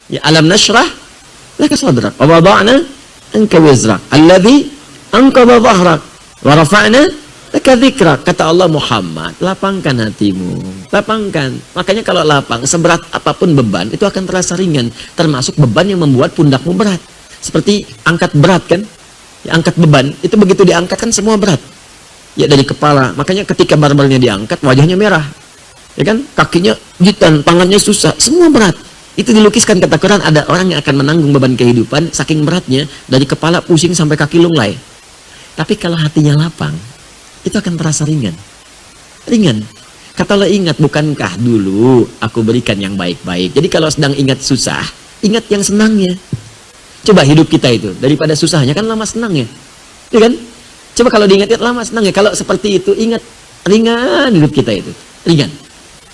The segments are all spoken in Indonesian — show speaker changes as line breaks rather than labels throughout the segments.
Ya, alam nashrah laka sadrak wa wada'na anka wizrak alladhi anqadha dhahrak wa rafa'na laka dzikrak. Kata Allah, Muhammad, lapangkan hatimu, lapangkan. Makanya kalau lapang, seberat apapun beban itu akan terasa ringan, termasuk beban yang membuat pundakmu berat. Seperti angkat berat kan? Ya, angkat beban itu begitu diangkat kan semua berat. Ya, dari kepala. Makanya ketika barbelnya diangkat, wajahnya merah. Ya kan? Kakinya gitan, tangannya susah, semua berat. Itu dilukiskan kata Quran, ada orang yang akan menanggung beban kehidupan saking beratnya, dari kepala pusing sampai kaki lunglai. Tapi kalau hatinya lapang, itu akan terasa ringan. Ringan. Kata Allah, ingat, bukankah dulu aku berikan yang baik-baik. Jadi kalau sedang ingat susah, ingat yang senangnya. Coba hidup kita itu, daripada susahnya kan lama senangnya. Ya kan? Coba kalau diingat lama senangnya. Kalau seperti itu, ingat ringan hidup kita itu. Ringan.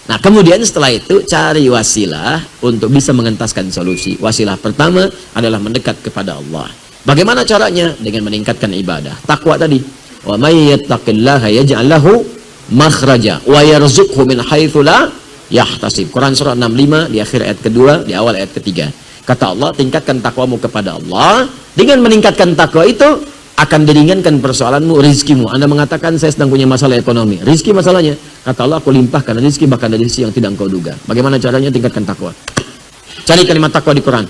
Nah, kemudian setelah itu cari wasilah untuk bisa mengentaskan solusi. Wasilah pertama adalah mendekat kepada Allah. Bagaimana caranya? Dengan meningkatkan ibadah. Takwa tadi. Wa may yattaqillaha yaj'al lahu makhraja wa yarzuqhu min haitsu la yahtasib. Quran surah 65 di akhir ayat kedua, di awal ayat ketiga. Kata Allah, tingkatkan takwamu kepada Allah. Dengan meningkatkan takwa itu akan diringankan persoalanmu, rizkimu. Anda mengatakan saya sedang punya masalah ekonomi, rizki masalahnya. Kata Allah, aku limpahkan rizki bahkan dari sisi yang tidak engkau duga. Bagaimana caranya? Tingkatkan takwa. Cari kalimat takwa di Quran.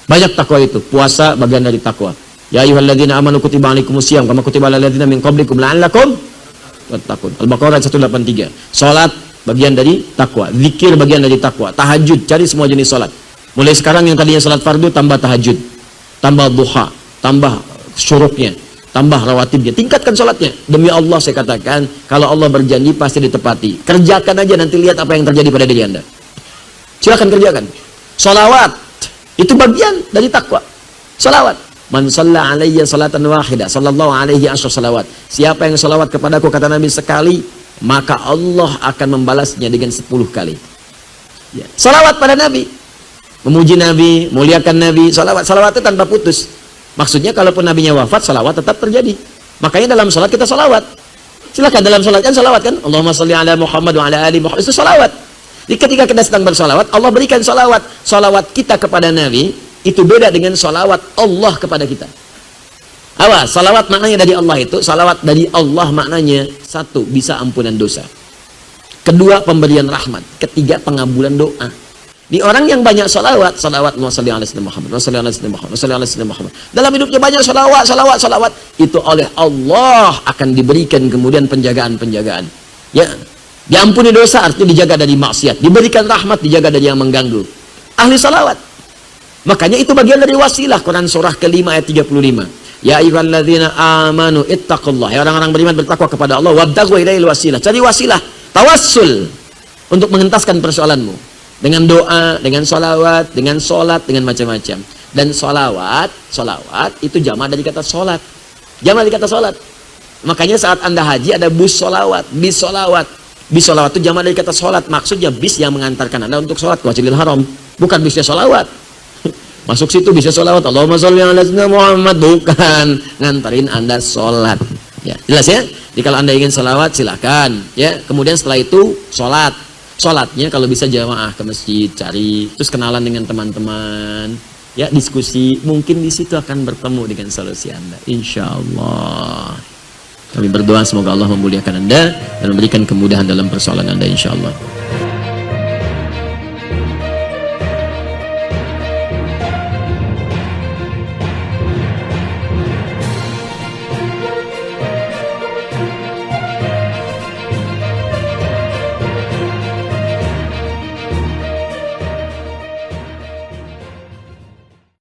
Banyak takwa itu. Puasa bagian dari takwa. Ya ayyuhalladzina amanu kutiba alaikumusiyam kama kutiba alal ladzina min qablikum la'allakum tattaqun. Al-Baqarah 183. Salat bagian dari takwa, zikir bagian dari takwa, tahajud, cari semua jenis salat. Mulai sekarang yang tadinya salat fardu tambah tahajud, tambah duha, tambah syuruknya, tambah rawatibnya, tingkatkan sholatnya. Demi Allah saya katakan, kalau Allah berjanji pasti ditepati. Kerjakan aja, nanti lihat apa yang terjadi pada diri Anda. Silakan kerjakan. Sholawat itu bagian dari takwa. Sholawat. Man shalla alayya salatan wahidah sallallahu alaihi asyra salawat. Siapa yang sholawat kepadaku, kata Nabi, sekali, maka Allah akan membalasnya dengan 10 kali. Ya. Sholawat pada Nabi, memuji Nabi, muliakan Nabi. Sholawat itu tanpa putus. Maksudnya kalaupun nabinya wafat, salawat tetap terjadi. Makanya dalam sholat kita salawat. Silakan dalam sholat kan salawat kan? Allahumma sholli ala Muhammad wa ala ali Muhammad. Itu salawat. Jadi ketika kita sedang bersalawat, Allah berikan salawat. Salawat kita kepada Nabi itu beda dengan salawat Allah kepada kita. Awas, salawat maknanya dari Allah itu, salawat dari Allah maknanya satu, bisa ampunan dosa. Kedua, pemberian rahmat. Ketiga, pengabulan doa. Di orang yang banyak salawat, salawat Muhammad, Muhammad. Dalam hidupnya banyak salawat, itu oleh Allah akan diberikan kemudian penjagaan. Ya, diampuni dosa artinya dijaga dari maksiat, diberikan rahmat, dijaga dari yang mengganggu. Ahli salawat. Makanya itu bagian dari wasilah. Quran surah ke-5 ayat 35. Ya ayyuhalladzina amanu ittaqullah. Ya orang-orang beriman bertakwa kepada Allah, wabtaghu ilaihil wasilah. Cari wasilah, tawassul untuk mengentaskan persoalanmu. Dengan doa, dengan sholawat, dengan sholat, dengan macam-macam. Dan sholawat itu jamaah dari kata sholat. Jamaah dari kata sholat. Makanya saat Anda haji ada bus sholawat, bis sholawat. Bis sholawat itu jamaah dari kata sholat. Maksudnya bis yang mengantarkan Anda untuk sholat ke Masjidil Haram. Bukan bisnya sholawat. Masuk situ bisa sholawat. Allahumma sholli ala sayyidina Muhammad. Bukan. Ngantarin Anda sholat. Ya, jelas ya? Jadi kalau Anda ingin sholawat silakan. Ya, kemudian setelah itu sholat. Sholatnya kalau bisa jamaah ke masjid, cari, terus kenalan dengan teman-teman, ya diskusi, mungkin di situ akan bertemu dengan solusi Anda, insya Allah. Kami berdoa semoga Allah memuliakan Anda dan memberikan kemudahan dalam persoalan Anda, insya Allah.